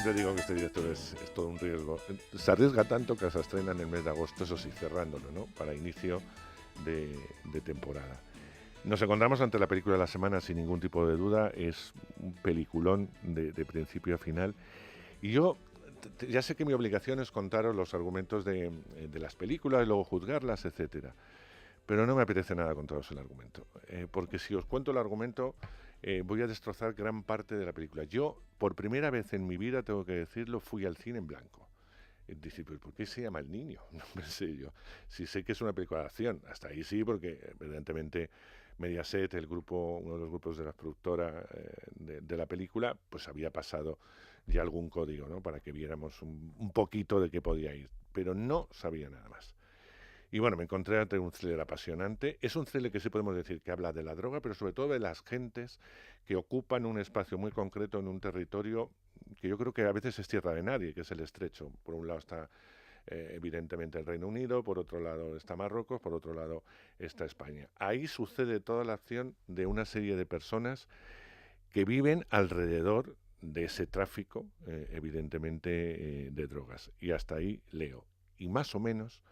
siempre digo que este director es todo un riesgo. Se arriesga tanto que se estrena en el mes de agosto, eso sí, cerrándolo, ¿no? Para inicio de temporada. Nos encontramos ante la película de la semana sin ningún tipo de duda. Es un peliculón de principio a final. Y yo ya sé que mi obligación es contaros los argumentos de las películas y luego juzgarlas, etcétera. Pero no me apetece nada contaros el argumento. Porque si os cuento el argumento, voy a destrozar gran parte de la película. Yo, por primera vez en mi vida, tengo que decirlo, fui al cine en blanco. Dice, ¿por qué se llama El Niño? No pensé yo. Si sé que es una película de acción, hasta ahí sí, porque evidentemente Mediaset, uno de los grupos de la productora de la película, pues había pasado ya algún código, ¿no? Para que viéramos un poquito de qué podía ir. Pero no sabía nada más. Y bueno, me encontré ante un thriller apasionante. Es un thriller que sí podemos decir que habla de la droga, pero sobre todo de las gentes que ocupan un espacio muy concreto en un territorio que yo creo que a veces es tierra de nadie, que es el estrecho. Por un lado está evidentemente el Reino Unido, por otro lado está Marruecos, por otro lado está España. Ahí sucede toda la acción de una serie de personas que viven alrededor de ese tráfico, evidentemente, de drogas. Y hasta ahí leo. Y más o menos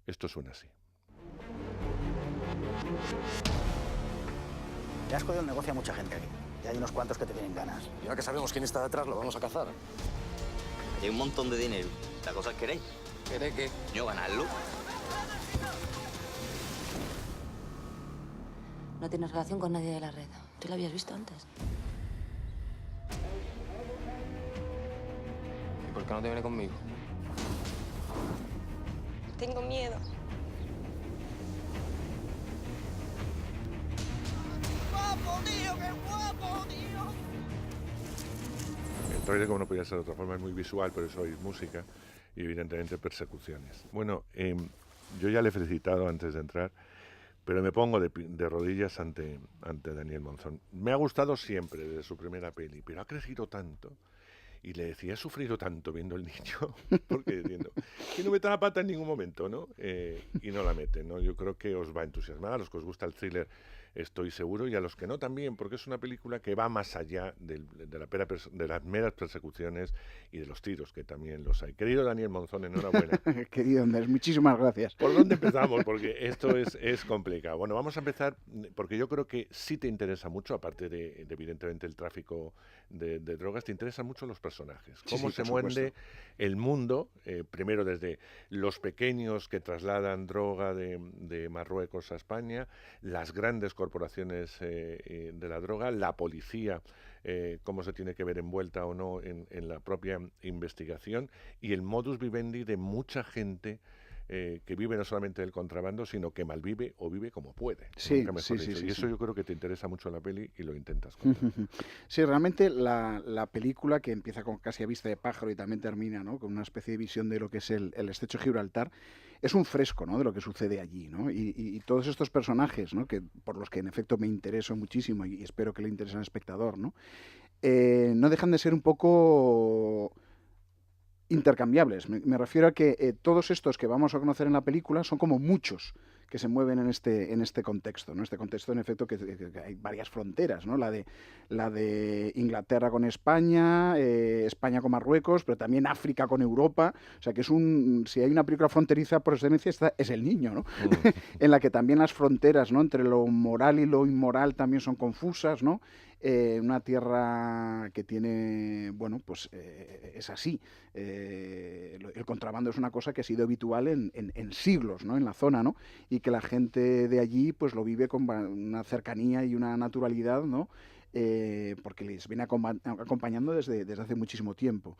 esto suena así. Le has jodido el negocio a mucha gente aquí. Y hay unos cuantos que te tienen ganas. Y ahora que sabemos quién está detrás, lo vamos a cazar. Hay un montón de dinero. La cosa es queréis. ¿Queréis qué? Yo ganarlo. No tienes relación con nadie de la red. ¿Tú la habías visto antes? ¿Y por qué no te viene conmigo? Tengo miedo. ¡Guapo, tío! ¡Qué guapo, tío! El trailer, como no podía ser de otra forma, es muy visual, pero eso es música y evidentemente persecuciones. Bueno, yo ya le he felicitado antes de entrar, pero me pongo de rodillas ante Daniel Monzón. Me ha gustado siempre desde su primera peli, pero ha crecido tanto. Y le decía, he sufrido tanto viendo El Niño, porque diciendo, que no meta la pata en ningún momento, ¿no? Y no la mete, ¿no? Yo creo que os va a entusiasmar, a los que os gusta el thriller estoy seguro, y a los que no también, porque es una película que va más allá de las meras persecuciones y de los tiros, que también los hay. Querido Daniel Monzón, enhorabuena. Querido Andrés, muchísimas gracias. ¿Por dónde empezamos? Porque esto es complicado. Bueno, vamos a empezar porque yo creo que sí te interesa mucho, aparte de evidentemente el tráfico de drogas, te interesan mucho los personajes. Cómo se mueve el mundo, primero desde los pequeños que trasladan droga de Marruecos a España, las grandes corporaciones de la droga, la policía, cómo se tiene que ver envuelta o no en la propia investigación, y el modus vivendi de mucha gente que vive no solamente del contrabando, sino que malvive o vive como puede. Sí, Y eso yo creo que te interesa mucho la peli y lo intentas contar. Sí, realmente la película, que empieza con casi a vista de pájaro y también termina, ¿no?, con una especie de visión de lo que es el estrecho de Gibraltar, es un fresco, ¿no?, de lo que sucede allí, ¿no? Y todos estos personajes, ¿no?, que por los que en efecto me intereso muchísimo y espero que le interesen al espectador, ¿no?, no dejan de ser un poco intercambiables. Me refiero a que todos estos que vamos a conocer en la película son como muchos que se mueven en este contexto, ¿no? Este contexto, en efecto, que hay varias fronteras, ¿no? La de Inglaterra con España, España con Marruecos, pero también África con Europa. O sea, que si hay una película fronteriza por excelencia, esta es El Niño, ¿no? En la que también las fronteras, ¿no?, entre lo moral y lo inmoral también son confusas, ¿no? Una tierra que tiene, bueno, pues es así. El contrabando es una cosa que ha sido habitual en siglos, ¿no?, en la zona, ¿no?, y que la gente de allí pues lo vive con una cercanía y una naturalidad, ¿no?, porque les viene acompañando desde hace muchísimo tiempo.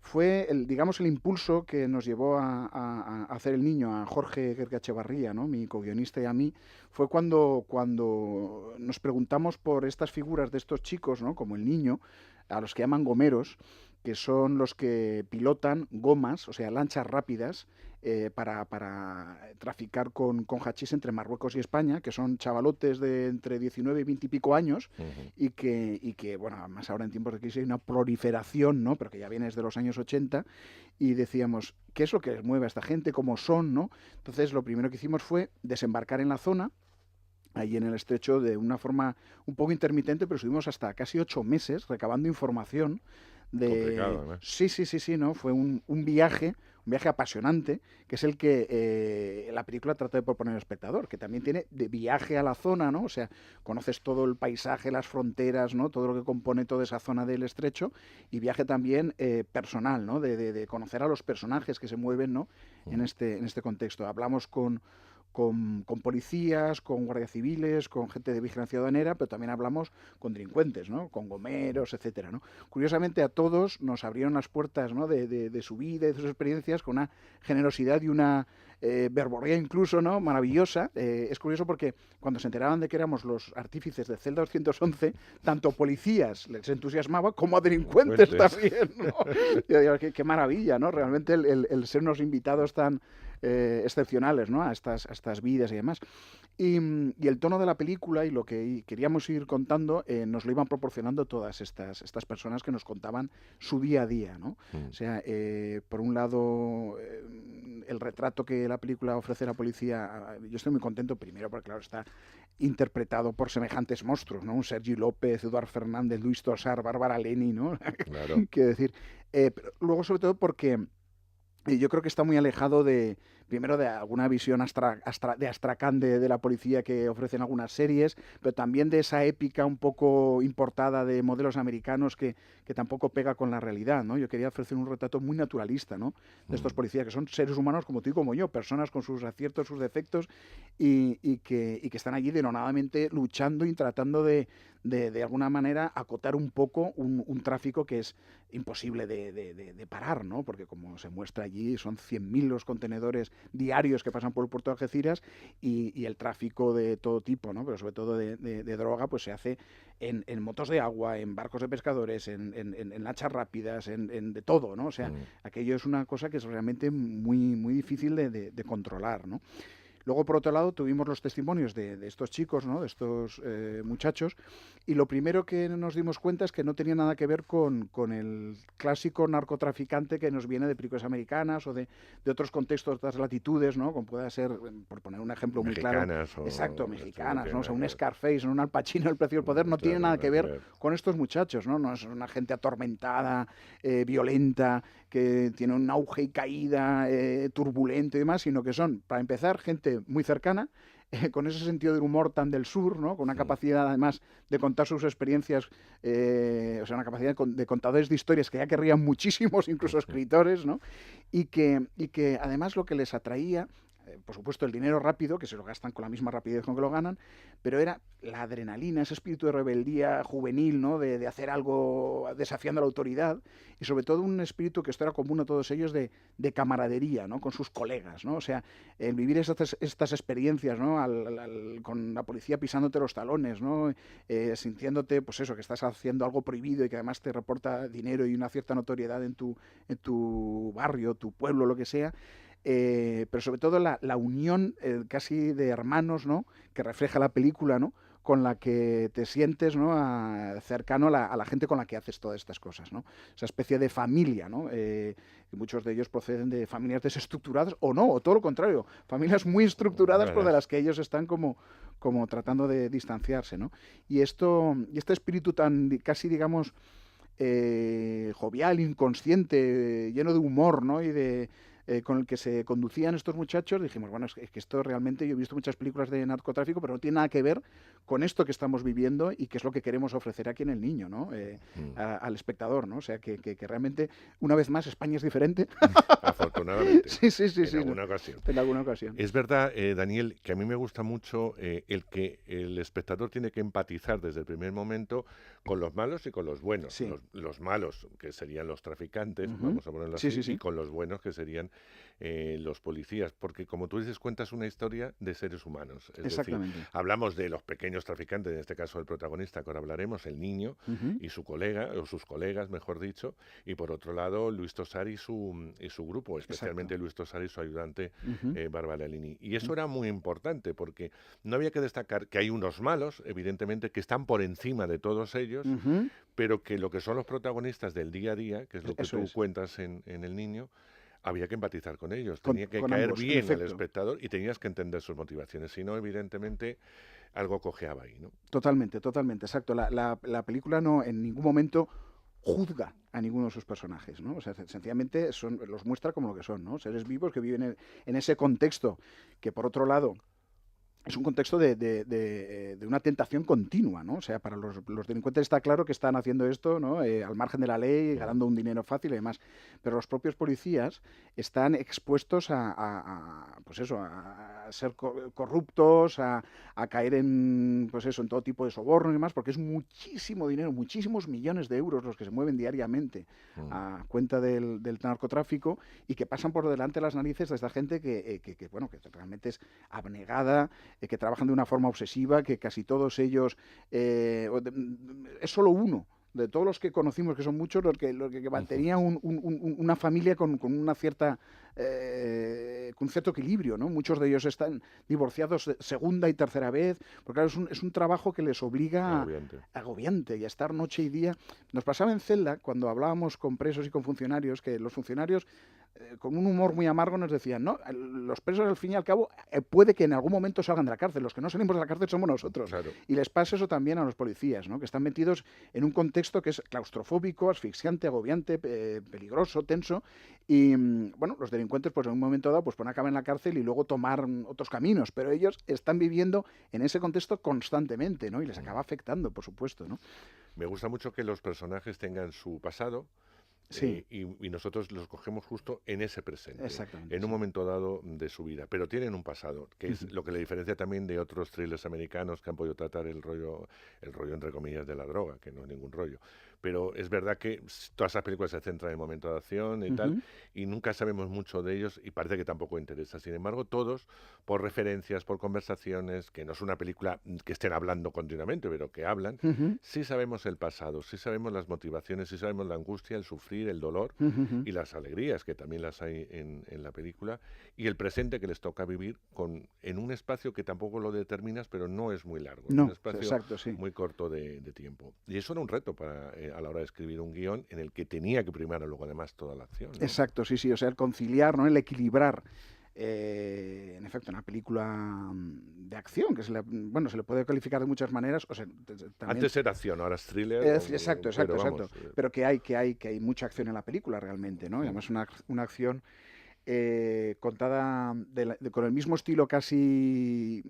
Fue digamos el impulso que nos llevó a hacer El Niño, a Jorge Gergachevarría, ¿no?, mi co-guionista, y a mí, fue cuando nos preguntamos por estas figuras de estos chicos, ¿no?, como El Niño, a los que llaman gomeros, que son los que pilotan gomas, o sea, lanchas rápidas, para traficar con hachís entre Marruecos y España, que son chavalotes de entre 19 y 20 y pico años, y que, bueno, además ahora en tiempos de crisis hay una proliferación, ¿no?, pero que ya viene desde los años 80, y decíamos, ¿qué es lo que les mueve a esta gente? ¿Cómo son?, ¿no? Entonces, lo primero que hicimos fue desembarcar en la zona, ahí en el estrecho de una forma un poco intermitente, pero estuvimos hasta casi 8 meses recabando información Complicado, además. Sí, ¿no? Fue un viaje apasionante, que es el que la película trata de proponer al espectador, que también tiene de viaje a la zona, ¿no? O sea, conoces todo el paisaje, las fronteras, ¿no? Todo lo que compone toda esa zona del estrecho, y viaje también personal, ¿no? De conocer a los personajes que se mueven, ¿no? En este contexto. Hablamos con policías, con guardias civiles, con gente de vigilancia aduanera, pero también hablamos con delincuentes, ¿no? Con gomeros, etcétera, ¿no? Curiosamente a todos nos abrieron las puertas, ¿no? de su vida y de sus experiencias con una generosidad y una verborrea incluso, ¿no? Maravillosa. Es curioso porque cuando se enteraban de que éramos los artífices de Celda 211, tanto policías les entusiasmaba como a delincuentes también, ¿no? Yo digo, qué maravilla, ¿no? Realmente el ser unos invitados tan excepcionales, ¿no? a estas vidas y demás. Y el tono de la película y lo que queríamos ir contando nos lo iban proporcionando todas estas personas que nos contaban su día a día, ¿no? O sea, por un lado, el retrato que la película ofrece a la policía, yo estoy muy contento primero porque, claro, está interpretado por semejantes monstruos, ¿no? Un Sergi López, Eduard Fernández, Luis Tosar, Bárbara Leni, ¿no? Claro. Quiero decir, pero luego sobre todo porque yo creo que está muy alejado primero de alguna visión de Astracán de la policía que ofrecen algunas series, pero también de esa épica un poco importada de modelos americanos que tampoco pega con la realidad, ¿no? Yo quería ofrecer un retrato muy naturalista, ¿no? De estos policías, que son seres humanos como tú y como yo, personas con sus aciertos, sus defectos, y que están allí denonadamente luchando y tratando de alguna manera acotar un poco un tráfico que es imposible de parar, ¿no? Porque como se muestra allí, son 100.000 los contenedores diarios que pasan por el puerto de Algeciras y el tráfico de todo tipo, ¿no? Pero sobre todo de droga, pues se hace en motos de agua, en barcos de pescadores, en lanchas rápidas, en de todo, ¿no? O sea, aquello es una cosa que es realmente muy, muy difícil de controlar, ¿no? Luego, por otro lado, tuvimos los testimonios de estos chicos, ¿no? De estos muchachos, y lo primero que nos dimos cuenta es que no tenía nada que ver con el clásico narcotraficante que nos viene de películas americanas o de otros contextos, de otras latitudes, ¿no? Como pueda ser, por poner un ejemplo muy claro. Exacto, mexicanas, ¿no? O sea, un Scarface, un Al Pacino, El precio del poder, no tiene nada que ver con estos muchachos, ¿no? No es una gente atormentada, violenta, que tiene un auge y caída turbulento y demás, sino que son, para empezar, gente muy cercana, con ese sentido del humor tan del sur, ¿no? Con una capacidad además de contar sus experiencias, o sea, una capacidad de contadores de historias que ya querrían muchísimos, incluso escritores, ¿no? Y que además lo que les atraía, por supuesto, el dinero rápido, que se lo gastan con la misma rapidez con que lo ganan, pero era la adrenalina, ese espíritu de rebeldía juvenil, ¿no? De hacer algo desafiando a la autoridad, y sobre todo un espíritu que esto era común a todos ellos de camaradería, ¿no? Con sus colegas, ¿no? O sea, el vivir estas experiencias, ¿no? Con la policía pisándote los talones, ¿no? Sintiéndote, pues eso, que estás haciendo algo prohibido y que además te reporta dinero y una cierta notoriedad en tu barrio, tu pueblo, lo que sea. Pero sobre todo la unión casi de hermanos, ¿no? Que refleja la película, ¿no? Con la que te sientes, ¿no? Cercano a la gente con la que haces todas estas cosas, ¿no? Esa especie de familia, ¿no? Muchos de ellos proceden de familias desestructuradas o no, o todo lo contrario, familias muy estructuradas pero de las que ellos están como tratando de distanciarse, ¿no? Y este espíritu tan casi, digamos, jovial, inconsciente, lleno de humor, ¿no? Y con el que se conducían estos muchachos, dijimos, bueno, es que esto realmente, yo he visto muchas películas de narcotráfico, pero no tiene nada que ver con esto que estamos viviendo y que es lo que queremos ofrecer aquí en El Niño, ¿no? Al espectador, ¿no? O sea, que realmente, una vez más, España es diferente. Afortunadamente. Sí. En alguna ocasión. En alguna ocasión. Es verdad, Daniel, que a mí me gusta mucho el que el espectador tiene que empatizar desde el primer momento con los malos y con los buenos. Sí. Los malos, que serían los traficantes, vamos a ponerlo así, Sí. y con los buenos, que serían los policías, porque como tú dices, cuentas una historia de seres humanos. Es Exactamente. decir, hablamos de los pequeños traficantes, en este caso el protagonista, que ahora hablaremos, el niño, y su colega, o sus colegas, mejor dicho, y por otro lado, Luis Tosar y su grupo, especialmente Luis Tosar y su ayudante, Bárbara Leni. Y eso era muy importante, porque no había que destacar que hay unos malos, evidentemente, que están por encima de todos ellos, pero que lo que son los protagonistas del día a día, que es lo que tú cuentas en El Niño, había que empatizar con ellos, Con- tenía que con caer ambos, en bien al efecto. espectador y tenías que entender sus motivaciones, si no, evidentemente, algo cojeaba ahí, ¿no? Totalmente, totalmente, exacto. La película no en ningún momento juzga a ninguno de sus personajes, ¿no? O sea, sencillamente los muestra como lo que son, ¿no? Seres vivos que viven en ese contexto que, por otro lado, es un contexto de una tentación continua, ¿no? O sea, para los delincuentes está claro que están haciendo esto, ¿no? Al margen de la ley, ganando un dinero fácil y demás. Pero los propios policías están expuestos pues eso, a ser corruptos, a caer en, pues eso, en todo tipo de sobornos y demás, porque es muchísimo dinero, muchísimos millones de euros los que se mueven diariamente a cuenta del narcotráfico y que pasan por delante de las narices de esta gente que bueno, que realmente es abnegada, que trabajan de una forma obsesiva, que casi todos ellos es solo uno de todos los que conocimos, que son muchos, los que mantenían una familia con una cierta con un cierto equilibrio, ¿no? Muchos de ellos están divorciados de segunda y tercera vez, porque claro, es un trabajo que les obliga agobiante y a estar noche y día. Nos pasaba en Celda, cuando hablábamos con presos y con funcionarios, que los funcionarios con un humor muy amargo nos decían, no, los presos al fin y al cabo puede que en algún momento salgan de la cárcel, los que no salimos de la cárcel somos nosotros. Claro. Y les pasa eso también a los policías, ¿no? Que están metidos en un contexto que es claustrofóbico, asfixiante, agobiante, peligroso, tenso, y bueno, los delincuentes pues en un momento dado pues pueden acabar en la cárcel y luego tomar otros caminos, pero ellos están viviendo en ese contexto constantemente, ¿no? Y les acaba afectando, por supuesto, ¿no? Me gusta mucho que los personajes tengan su pasado. Sí. Y nosotros los cogemos justo en ese presente, Exactamente, en un sí. momento dado de su vida, pero tienen un pasado, que es lo que le diferencia también de otros thrillers americanos que han podido tratar el rollo entre comillas de la droga, que no es ningún rollo. Pero es verdad que todas esas películas se centran en el momento de acción y tal, y nunca sabemos mucho de ellos y parece que tampoco interesa. Sin embargo, todos, por referencias, por conversaciones, que no es una película que estén hablando continuamente, pero que hablan, sí sabemos el pasado, sí sabemos las motivaciones, sí sabemos la angustia, el sufrir, el dolor y las alegrías, que también las hay en la película, y el presente que les toca vivir en un espacio que tampoco lo determinas, pero no es muy largo, No, un espacio exacto, sí. muy corto de tiempo. Y eso era un reto a la hora de escribir un guión en el que tenía que primar luego además toda la acción, ¿no? Exacto, sí, sí, o sea, el conciliar, ¿no? El equilibrar. En efecto, una película de acción, que se le puede calificar de muchas maneras. O sea, también, antes era acción, ahora es thriller. Exacto, pero vamos, pero que hay mucha acción en la película realmente, ¿no? Y además una acción contada con el mismo estilo casi...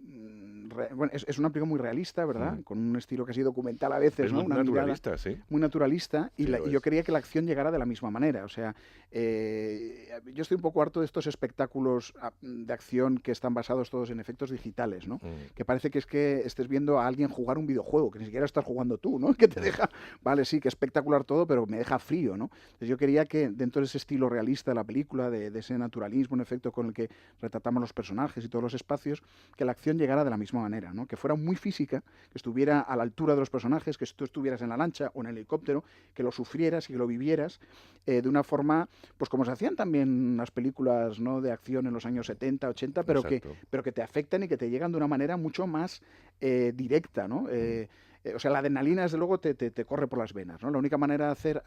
bueno, es una película muy realista, ¿verdad? Con un estilo casi documental a veces, es ¿no? muy naturalista, sí. Muy naturalista, y, Sí, y yo quería que la acción llegara de la misma manera. O sea, yo estoy un poco harto de estos espectáculos de acción que están basados todos en efectos digitales, ¿no? Que parece que es que estés viendo a alguien jugar un videojuego, que ni siquiera estás jugando tú, ¿no? Que te deja, vale, sí, que espectacular todo, pero me deja frío, ¿no? Entonces yo quería que dentro de ese estilo realista de la película, de ese naturalismo, en efecto, con el que retratamos los personajes y todos los espacios, que la acción llegara de la misma manera, ¿no? Que fuera muy física, que estuviera a la altura de los personajes, que si tú estuvieras en la lancha o en el helicóptero, que lo sufrieras y que lo vivieras de una forma, pues como se hacían también las películas, ¿no? De acción en los años 70, 80, pero que te afectan y que te llegan de una manera mucho más directa, ¿no? O sea, la adrenalina, desde luego, te corre por las venas, ¿no? La única manera de hacer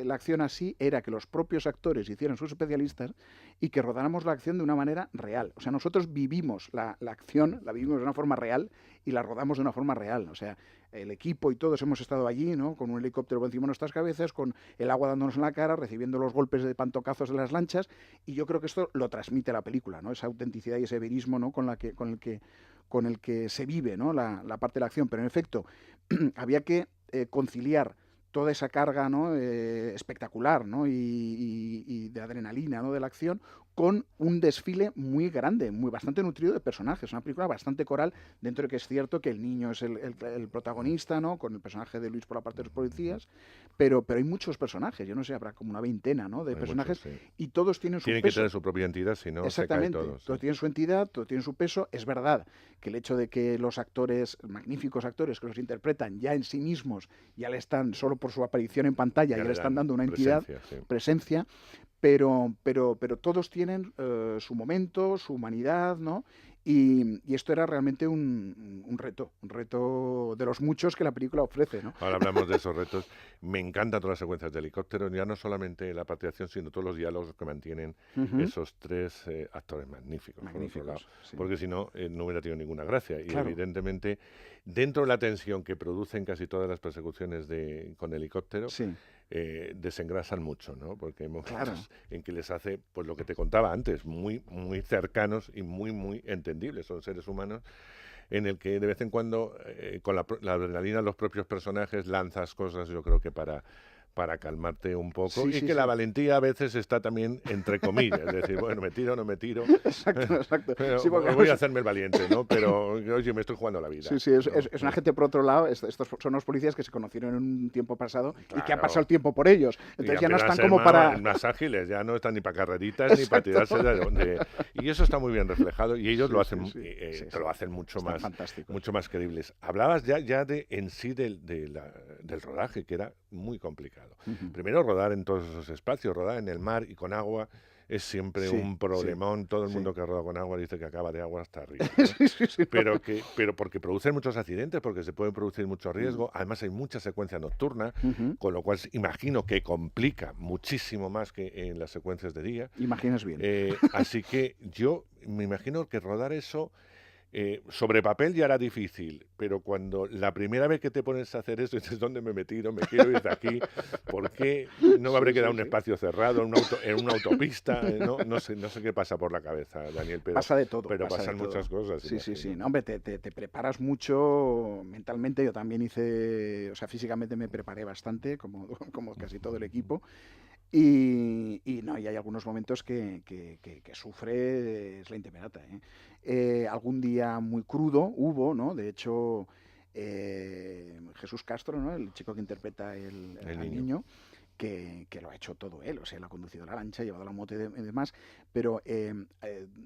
la acción así era que los propios actores hicieran sus especialistas y que rodáramos la acción de una manera real. O sea, nosotros vivimos la acción, la vivimos de una forma real y la rodamos de una forma real. O sea, el equipo y todos hemos estado allí, ¿no? Con un helicóptero por encima de nuestras cabezas, con el agua dándonos en la cara, recibiendo los golpes de pantocazos de las lanchas, y yo creo que esto lo transmite la película, ¿no? Esa autenticidad y ese verismo, ¿no? Con el que se vive, ¿no? La parte de la acción. Pero en efecto, había que conciliar toda esa carga, ¿no? Espectacular, ¿no? Y de adrenalina, ¿no? De la acción, con un desfile muy grande, bastante nutrido de personajes. Una película bastante coral, dentro de que es cierto que el niño es el protagonista, ¿no? Con el personaje de Luis por la parte de los policías, pero hay muchos personajes, yo no sé, habrá como una veintena, ¿no? De personajes, muchos, sí. Y todos tienen su peso. Tienen que tener su propia identidad, si no se cae todo. Todos tienen su entidad, todos tienen su peso. Es verdad que el hecho de que los actores, magníficos actores que los interpretan, ya en sí mismos, ya le están, solo por su aparición en pantalla, ya le están dando una entidad, presencia, pero todos tienen su momento, su humanidad, ¿no? Y esto era realmente un reto de los muchos que la película ofrece, ¿no? Ahora hablamos de esos retos. Me encantan todas las secuencias de helicóptero, ya no solamente la parte de acción, sino todos los diálogos que mantienen esos tres actores magníficos. Por otro lado. Sí. Porque si no, no hubiera tenido ninguna gracia. Y Claro. evidentemente, dentro de la tensión que producen casi todas las persecuciones con helicóptero, Sí. desengrasan mucho, ¿no? Porque hay momentos Claro. en que les hace, pues lo que te contaba antes, muy, muy cercanos y muy, muy entendibles. Son seres humanos en el que de vez en cuando, con la adrenalina de los propios personajes, lanzas cosas, yo creo que para calmarte un poco, Sí, y sí, que la sí. valentía a veces está también entre comillas, es decir, bueno, me tiro, no me tiro, Exacto. pero Sí, porque, voy a hacerme el valiente, ¿no? Pero, oye, me estoy jugando la vida. Sí, es una gente, por otro lado, estos son los policías que se conocieron en un tiempo pasado y que ha Claro. pasado el tiempo por ellos. Entonces ya no están como más, para... más ágiles, ya no están ni para carreritas ni para tirarse y eso está muy bien reflejado y ellos lo hacen, te lo hacen mucho más creíbles. Hablabas ya de en sí del rodaje, que era muy complicado. Primero, rodar en todos esos espacios, rodar en el mar y con agua es siempre un problemón. Todo el mundo que roda con agua dice que acaba de agua hasta arriba, ¿no? Pero porque producen muchos accidentes, porque se pueden producir mucho riesgo. Además hay mucha secuencia nocturna, con lo cual imagino que complica muchísimo más que en las secuencias de día. Imaginas bien. Así que yo me imagino que rodar eso sobre papel ya era difícil, pero cuando la primera vez que te pones a hacer eso dices, ¿dónde me he metido? Me quiero ir de aquí. ¿Por qué no me habré quedado en un espacio cerrado, en una autopista? No sé qué pasa por la cabeza, Daniel, pero pasa de todo. Pero pasan muchas cosas. Sí. No, hombre, te preparas mucho mentalmente. Yo también físicamente me preparé bastante, como casi todo el equipo. Y hay algunos momentos que sufre la intemperata, algún día muy crudo hubo, ¿no? De hecho, Jesús Castro, ¿no? El chico que interpreta al niño, que lo ha hecho todo él, o sea, él ha conducido la lancha, ha llevado la moto y demás, pero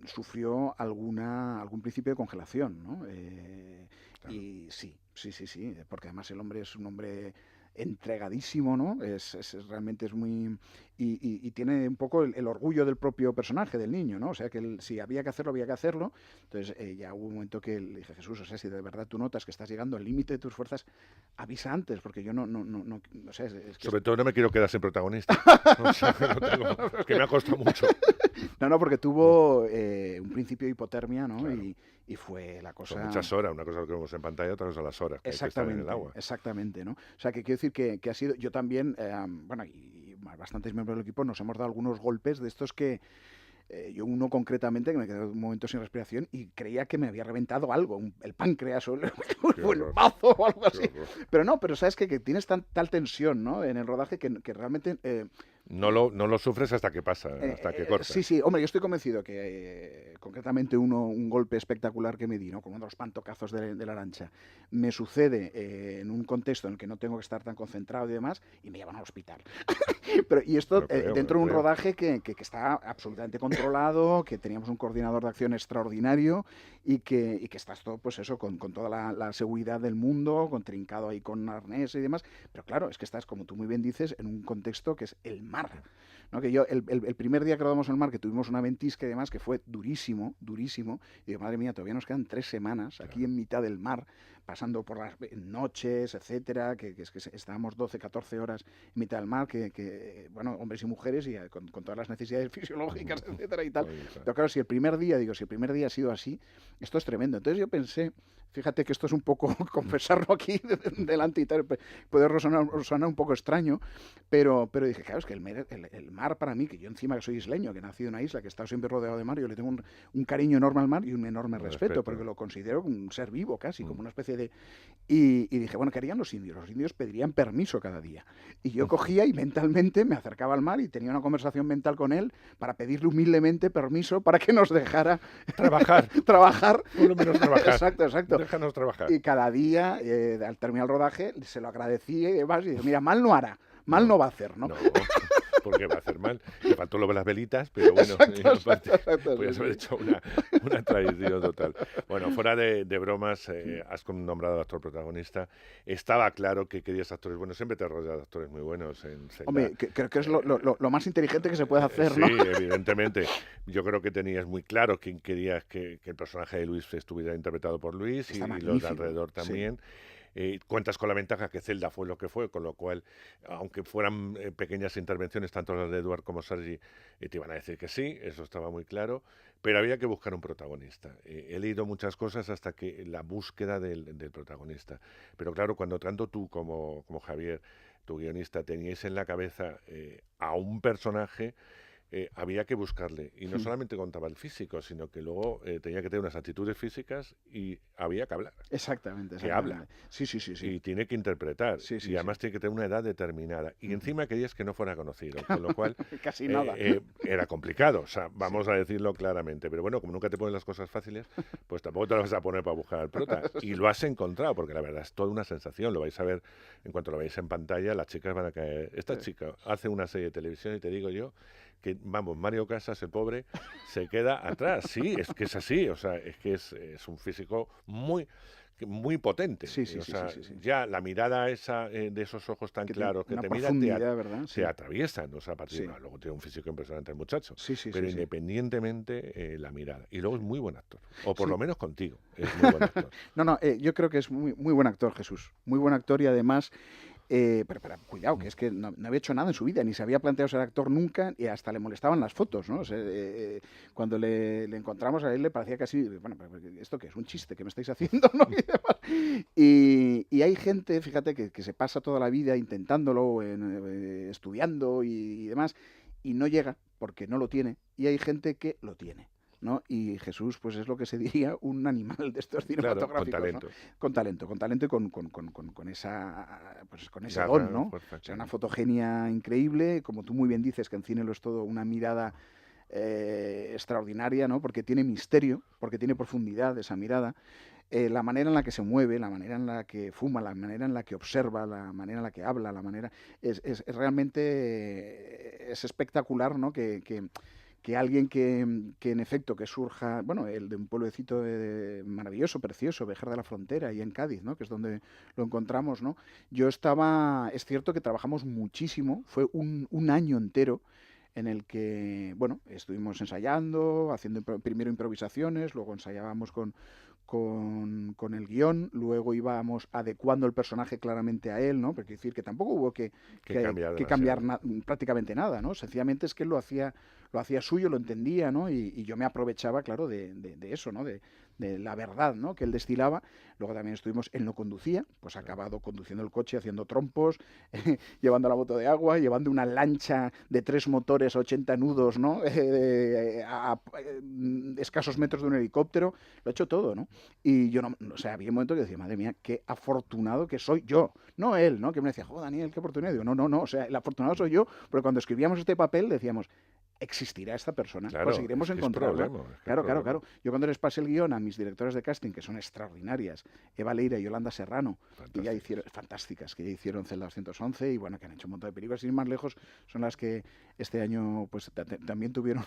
sufrió algún principio de congelación, ¿no? Claro. Y sí, porque además el hombre es un hombre entregadísimo, ¿no? Realmente es muy... Y tiene un poco el orgullo del propio personaje, del niño, ¿no? O sea, que si había que hacerlo, había que hacerlo. Entonces ya hubo un momento que le dije, Jesús, o sea, si de verdad tú notas que estás llegando al límite de tus fuerzas, avisa antes, porque yo no o sea, es que sobre todo no me quiero quedar sin protagonista. O sea, que me ha costado mucho. No, porque tuvo un principio de hipotermia, ¿no? Claro. Y fue la cosa... Son muchas horas, una cosa que vemos en pantalla, otra cosa las horas que hay que estar en el agua. Exactamente, ¿no? O sea, que quiero decir que ha sido... Yo también, y bastantes miembros del equipo nos hemos dado algunos golpes de estos que... yo uno concretamente que me quedé un momento sin respiración y creía que me había reventado algo, el páncreas o el bazo o algo así. Pero sabes que tienes tal tensión, ¿no? En el rodaje que realmente... No lo sufres hasta que pasa, hasta que corta. Sí, hombre, yo estoy convencido que concretamente un golpe espectacular que me di, ¿no? Como uno de los pantocazos de la lancha, me sucede en un contexto en el que no tengo que estar tan concentrado y demás, y me llevan al hospital. Y esto dentro de un rodaje que está absolutamente controlado, que teníamos un coordinador de acción extraordinario y que estás todo, pues eso, con toda la seguridad del mundo, con trincado ahí con arnés y demás. Pero claro, es que estás, como tú muy bien dices, en un contexto que es el mar, ¿no? Que yo, el primer día que rodamos en el mar, que tuvimos una ventisca y demás, que fue durísimo, y digo, madre mía, todavía nos quedan 3 semanas aquí en mitad del mar, pasando por las noches, etcétera, que estábamos 12, 14 horas en mitad del mar, bueno, hombres y mujeres, y con todas las necesidades fisiológicas, etcétera y tal. Pero claro, si el primer día ha sido así, esto es tremendo. Entonces yo pensé, fíjate que esto es un poco, confesarlo aquí delante y tal, puede sonar un poco extraño, pero dije, claro, es que el mar para mí, que yo encima que soy isleño, que he nacido en una isla, que he estado siempre rodeado de mar, yo le tengo un cariño enorme al mar y un enorme respeto, porque lo considero un ser vivo casi, como una especie de... Y dije, bueno, ¿qué harían los indios? Los indios pedirían permiso cada día. Y yo cogía y mentalmente me acercaba al mar y tenía una conversación mental con él para pedirle humildemente permiso para que nos dejara trabajar. Por lo menos trabajar. Exacto. Déjanos trabajar. Y cada día, al terminar el rodaje, se lo agradecía y demás. Y dije, mira, mal no hará, mal no va a hacer, ¿no? porque va a hacer mal. Le faltó lo de las velitas, pero bueno, aparte, podías haber hecho una tradición total. Bueno, fuera de bromas, has nombrado al actor protagonista. Estaba claro que querías actores buenos, siempre te has rodeado de actores muy buenos en Zelda. Hombre, creo que es lo más inteligente que se puede hacer, ¿no? Sí, evidentemente. Yo creo que tenías muy claro quién querías que el personaje de Luis estuviera interpretado por Luis y los de alrededor también. Cuentas con la ventaja que Zelda fue lo que fue, con lo cual, aunque fueran pequeñas intervenciones, tanto las de Eduard como Sergi, te iban a decir que sí, eso estaba muy claro, pero había que buscar un protagonista. He leído muchas cosas hasta que la búsqueda del protagonista. Pero claro, cuando tanto tú como Javier, tu guionista, teníais en la cabeza a un personaje, había que buscarle. Y no solamente contaba el físico, sino que luego tenía que tener unas actitudes físicas y había que hablar. Exactamente. Que habla. Sí. Y tiene que interpretar. Y además tiene que tener una edad determinada. Y encima querías que no fuera conocido. Con lo cual casi nada. Era complicado. O sea, vamos a decirlo claramente. Pero bueno, como nunca te ponen las cosas fáciles, pues tampoco te las vas a poner para buscar al prota. Y lo has encontrado, porque la verdad es toda una sensación. Lo vais a ver en cuanto lo veáis en pantalla. Las chicas van a caer. Esta chica hace una serie de televisión y te digo yo que, vamos, Mario Casas, el pobre, se queda atrás. Sí, es que es así. O sea, es que es un físico muy potente. Sí. Ya la mirada esa de esos ojos tan claros que te miran, te atraviesan. O sea, a partir de luego tiene un físico impresionante el muchacho. Pero independientemente, la mirada. Y luego es muy buen actor. O por lo menos contigo. Es muy buen actor. Yo creo que es muy, muy buen actor, Jesús. Muy buen actor y además... pero cuidado, que es que no había hecho nada en su vida, ni se había planteado ser actor nunca y hasta le molestaban las fotos, ¿no? O sea, cuando le encontramos a él le parecía casi, bueno, ¿esto qué es? ¿Un chiste que me estáis haciendo? ¿No? Y hay gente, fíjate, que se pasa toda la vida intentándolo, estudiando y demás, y no llega porque no lo tiene, y hay gente que lo tiene, ¿no? Y Jesús, pues es lo que se diría un animal de estos cinematográficos, claro, con talento, ¿no? Con talento y con esa, pues con ese Garra, don, ¿no? fuerza, O sea, una fotogenia increíble, como tú muy bien dices, que en cine lo es todo, una mirada extraordinaria, ¿no? Porque tiene misterio, porque tiene profundidad esa mirada. La manera en la que se mueve, la manera en la que fuma, la manera en la que observa, la manera en la que habla, la manera... Es realmente es espectacular, ¿no? Que alguien que en efecto que surja, bueno, el de un pueblecito maravilloso, precioso, Béjar de la Frontera, y en Cádiz, ¿no? Que es donde lo encontramos, ¿no? Es cierto que trabajamos muchísimo, fue un año entero en el que, bueno, estuvimos ensayando, haciendo primero improvisaciones, luego ensayábamos con el guión, luego íbamos adecuando el personaje claramente a él, ¿no? Porque decir que tampoco hubo que cambiar prácticamente nada, ¿no? Sencillamente es que él lo hacía suyo, lo entendía, ¿no? Y yo me aprovechaba, claro, de eso, ¿no? De la verdad, ¿no? Que él destilaba. Luego también él no conducía, pues ha acabado conduciendo el coche, haciendo trompos, llevando la moto de agua, llevando una lancha de 3 motores a 80 nudos, ¿no? A escasos metros de un helicóptero, lo ha hecho todo, ¿no? Y yo o sea, había un momento que decía, madre mía, qué afortunado que soy yo, no él, ¿no? Que me decía, joder, Daniel, qué oportunidad. Digo, no, o sea, el afortunado soy yo, porque cuando escribíamos este papel decíamos, ¿existirá esta persona? Claro, conseguiremos encontrarla. Claro. Yo cuando les pasé el guión a mis directoras de casting, que son extraordinarias, Eva Leira y Yolanda Serrano, que ya hicieron Celda 211 y bueno, que han hecho un montón de películas, sin ir más lejos, son las que este año pues también tuvieron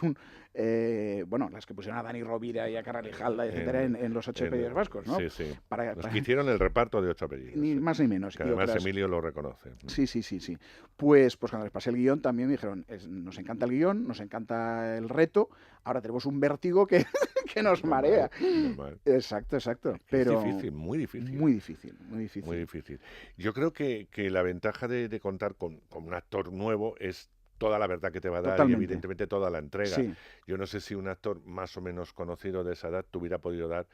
las que pusieron a Dani Rovira y a Carla Lijalda, etcétera, en los 8 apellidos vascos, ¿no? Sí. Los que hicieron el reparto de 8 apellidos. Ni más ni menos. Que además Emilio lo reconoce. Sí. Pues cuando les pasé el guión también me dijeron, nos encanta el guión, nos encanta el reto, ahora tenemos un vértigo que nos marea. Normal. Exacto. Pero es difícil, muy difícil. Muy difícil. Muy difícil. Yo creo que la ventaja de contar con un actor nuevo es toda la verdad que te va a dar. Totalmente. Y evidentemente toda la entrega. Sí. Yo no sé si un actor más o menos conocido de esa edad te hubiera podido dar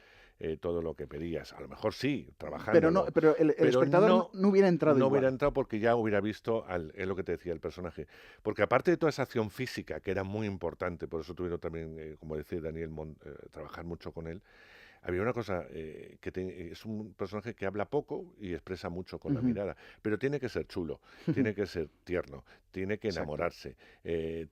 todo lo que pedías. A lo mejor sí, trabajando. Pero el espectador no hubiera entrado igual. No hubiera entrado porque ya hubiera visto, es lo que te decía el personaje. Porque aparte de toda esa acción física, que era muy importante, por eso tuvieron también, como decía Daniel, trabajar mucho con él, había una cosa, es un personaje que habla poco y expresa mucho con la mirada, pero tiene que ser chulo, tiene que ser tierno, tiene que enamorarse,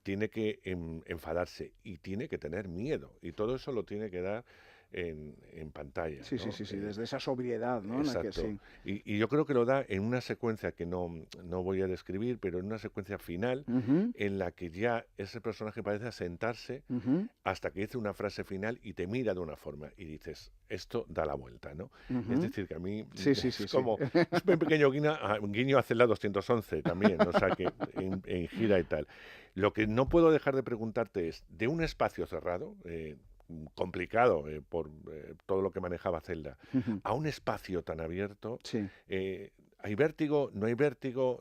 tiene que enfadarse y tiene que tener miedo. Y todo eso lo tiene que dar en pantalla. Sí, ¿no? sí, desde esa sobriedad, ¿no? En la que, Exacto. sí. Y yo creo que lo da en una secuencia que no voy a describir, pero en una secuencia final Ujú, en la que ya ese personaje parece asentarse ujú, hasta que dice una frase final y te mira de una forma y dices, esto da la vuelta, ¿no? Es ujú. decir, que a mí Sí, sí, es sí, sí. como es un pequeño guiño a Celda 211 también, o sea, que en gira y tal. Lo que no puedo dejar de preguntarte es, de un espacio cerrado, complicado por todo lo que manejaba Zelda, Ujú, a un espacio tan abierto, sí. ¿hay vértigo? ¿No hay vértigo?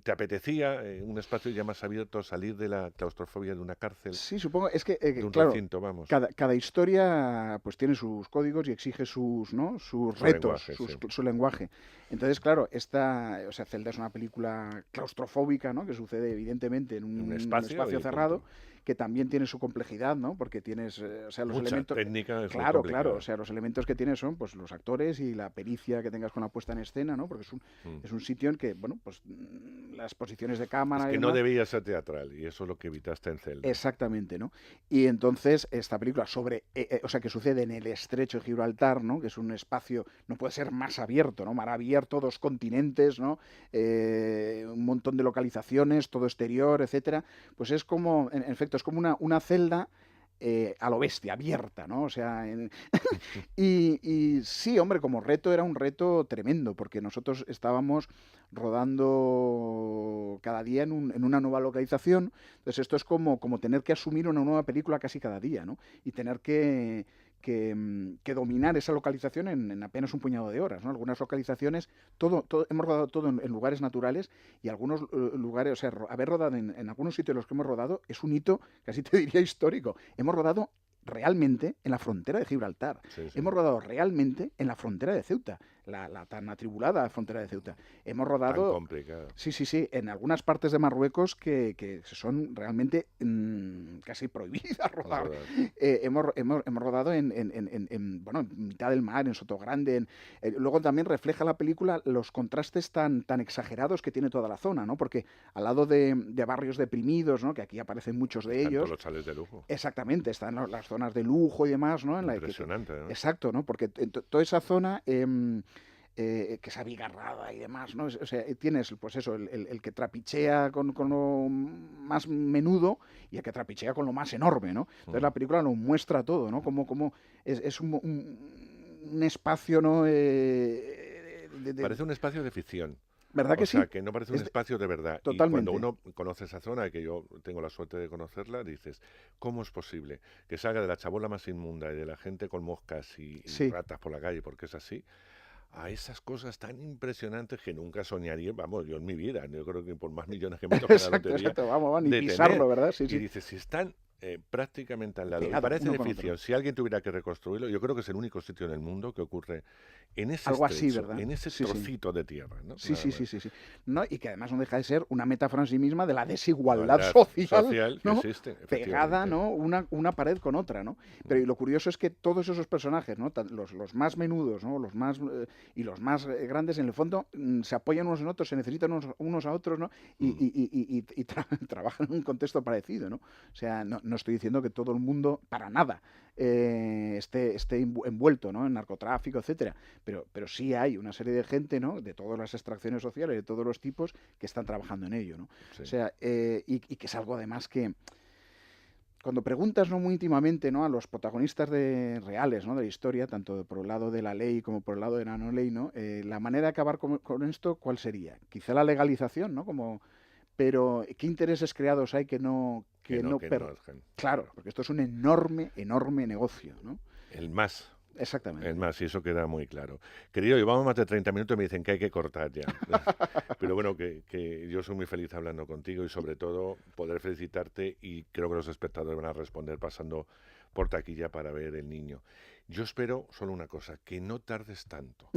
¿Te apetecía un espacio ya más abierto, salir de la claustrofobia de una cárcel, Sí, supongo, es que, de un claro, recinto, vamos? cada historia pues tiene sus códigos y exige sus, ¿no? sus Su retos, lenguaje, sí. su lenguaje. Entonces, claro, o sea, Zelda es una película claustrofóbica, ¿no? Que sucede evidentemente en Un un espacio y cerrado, punto. que también tiene su complejidad, ¿no? Porque tienes, o sea, los Mucha elementos, técnica, es muy claro, claro, o complicado. sea, los elementos que tienes son pues los actores y la pericia que tengas con la puesta en escena, ¿no? Porque Mm. es un sitio en que, bueno, pues las posiciones de Es cámara y que no demás. debía ser teatral y eso es lo que evitaste en Zelda. Exactamente, ¿no? Y entonces esta película o sea, que sucede en el estrecho de Gibraltar, ¿no? Que es un espacio, no puede ser más abierto, ¿no? Mar abierto, 2 continentes, ¿no? Un montón de localizaciones, todo exterior, etcétera. Pues es como, en efecto, es como una celda a lo bestia, abierta, ¿no? O sea, y sí, hombre, como reto era un reto tremendo, porque nosotros estábamos rodando cada día en una nueva localización. Entonces esto es como tener que asumir una nueva película casi cada día, ¿no? Y tener que dominar esa localización en apenas un puñado de horas, ¿no? Algunas localizaciones, hemos rodado todo en lugares naturales y algunos lugares, o sea, haber rodado en algunos sitios en los que hemos rodado es un hito, casi te diría histórico. Hemos rodado realmente en la frontera de Gibraltar. Sí, sí. Hemos rodado realmente en la frontera de Ceuta, la tan atribulada frontera de Ceuta. Hemos Tan rodado, complicado. sí, en algunas partes de Marruecos que son realmente casi prohibidas rodar. Rodar. Hemos rodado bueno, en mitad del mar, en Sotogrande. Luego también refleja la película los contrastes tan exagerados que tiene toda la zona, ¿no? Porque al lado de barrios deprimidos, ¿no? Que aquí aparecen muchos de Están todos ellos. los chales de lujo. Exactamente, están las zonas de lujo y demás, ¿no? Impresionante, ¿no? Exacto, ¿no? Porque toda esa zona que es abigarrada y demás, ¿no? O sea, tienes, pues eso, el que trapichea con lo más menudo y el que trapichea con lo más enorme, ¿no? Entonces la película nos muestra todo, ¿no? Como es un espacio, ¿no? Parece un espacio de ficción. ¿Verdad que O sea, sí? que no parece un Es de- espacio de verdad. Y Totalmente. cuando uno conoce esa zona, que yo tengo la suerte de conocerla, dices, ¿cómo es posible que salga de la chabola más inmunda y de la gente con moscas y Sí. ratas por la calle, porque es así, a esas cosas tan impresionantes que nunca soñaría, vamos, yo en mi vida, yo creo que por más millones que me tocan la lotería, Exacto, vamos, ni de pisarlo, tener. ¿verdad? Sí, Y sí. dices, si están prácticamente al lado, y Pegado parece uno de con ficción, otro. si alguien tuviera que reconstruirlo, yo creo que es el único sitio en el mundo que ocurre en ese Algo así, estrecho, ¿verdad? en ese Sí, sí. trocito de tierra, ¿no? Sí, Nada sí, más. sí, sí, sí. No, y que además no deja de ser una metáfora en sí misma de la desigualdad Igualdad social, que ¿no? existe, Pegada, efectivamente. ¿no? Una pared con otra, ¿no? Pero y lo curioso es que todos esos personajes, ¿no? Los más menudos, ¿no? Los más y los más grandes, en el fondo, se apoyan unos en otros, se necesitan unos a otros, ¿no? Trabajan en un contexto parecido, ¿no? O sea, no estoy diciendo que todo el mundo, para nada, esté envuelto, ¿no? En narcotráfico, etcétera. Pero sí hay una serie de gente, ¿no? De todas las extracciones sociales, de todos los tipos, que están trabajando en ello, ¿no? Sí. O sea, y que es algo además que cuando preguntas, ¿no? Muy íntimamente, ¿no? A los protagonistas reales, ¿no? De la historia, tanto por el lado de la ley como por el lado de la no ley, ¿no? La manera de acabar con esto, ¿cuál sería? Quizá la legalización, ¿no? Pero ¿qué intereses creados hay que no Claro, porque esto es un enorme, enorme negocio, ¿no? El más. Exactamente. Es más, y eso queda muy claro. Querido, llevamos más de 30 minutos y me dicen que hay que cortar ya. Pero bueno, que yo soy muy feliz hablando contigo y sobre todo poder felicitarte y creo que los espectadores van a responder pasando por taquilla para ver El Niño. Yo espero solo una cosa, que no tardes tanto.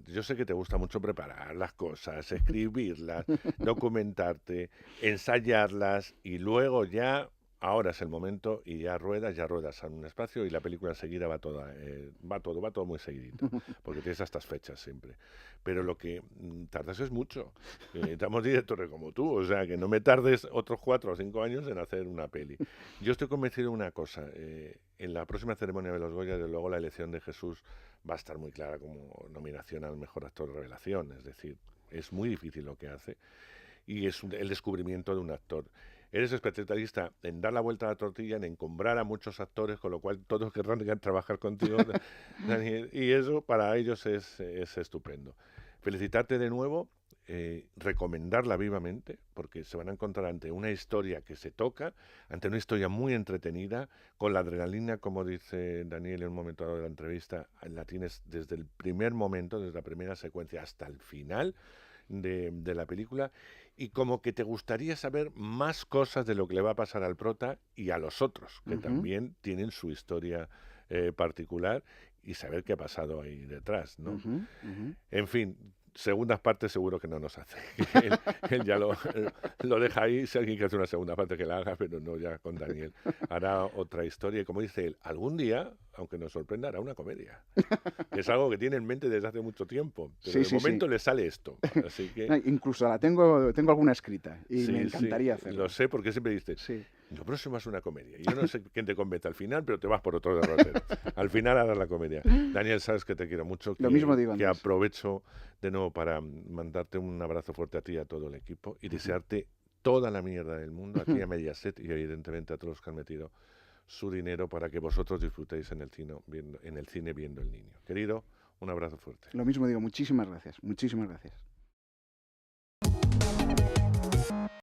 Yo sé que te gusta mucho preparar las cosas, escribirlas, documentarte, ensayarlas y luego ya ahora es el momento y ya ruedas a un espacio y la película enseguida va todo muy seguidito, porque tienes estas fechas siempre. Pero lo que tardas es mucho. Estamos directores como tú, o sea, que no me tardes otros 4 o 5 años en hacer una peli. Yo estoy convencido de una cosa, en la próxima ceremonia de los Goya, desde luego la elección de Jesús va a estar muy clara como nominación al mejor actor de revelación, es decir, es muy difícil lo que hace y es el descubrimiento de un actor. Eres especialista en dar la vuelta a la tortilla, en encumbrar a muchos actores, con lo cual todos querrán trabajar contigo, Daniel, y eso para ellos es estupendo. Felicitarte de nuevo, recomendarla vivamente, porque se van a encontrar ante una historia que se toca, ante una historia muy entretenida, con la adrenalina, como dice Daniel en un momento dado de la entrevista, la tienes desde el primer momento, desde la primera secuencia hasta el final de la película, y como que te gustaría saber más cosas de lo que le va a pasar al prota y a los otros, que también tienen su historia particular, y saber qué ha pasado ahí detrás, ¿no? En fin, segundas partes seguro que no nos hace. Él ya lo deja ahí, si alguien quiere hacer una segunda parte que la haga, pero no ya con Daniel. Hará otra historia y como dice él, algún día, aunque nos sorprenda, hará una comedia. Que es algo que tiene en mente desde hace mucho tiempo, pero de momento le sale esto. Así que... Incluso la tengo alguna escrita y me encantaría hacerlo. Lo sé porque siempre dices, Sí. lo próximo es una comedia. Yo no sé quién te convence al final, pero te vas por otro derrotero. Al final harás la comedia. Daniel, sabes que te quiero mucho. Lo mismo digo, que Andrés. aprovecho de nuevo para mandarte un abrazo fuerte a ti y a todo el equipo y desearte toda la mierda del mundo, a ti, a Mediaset y evidentemente a todos los que han metido su dinero para que vosotros disfrutéis en el cine viendo El Niño. Querido, un abrazo fuerte. Lo mismo digo, muchísimas gracias.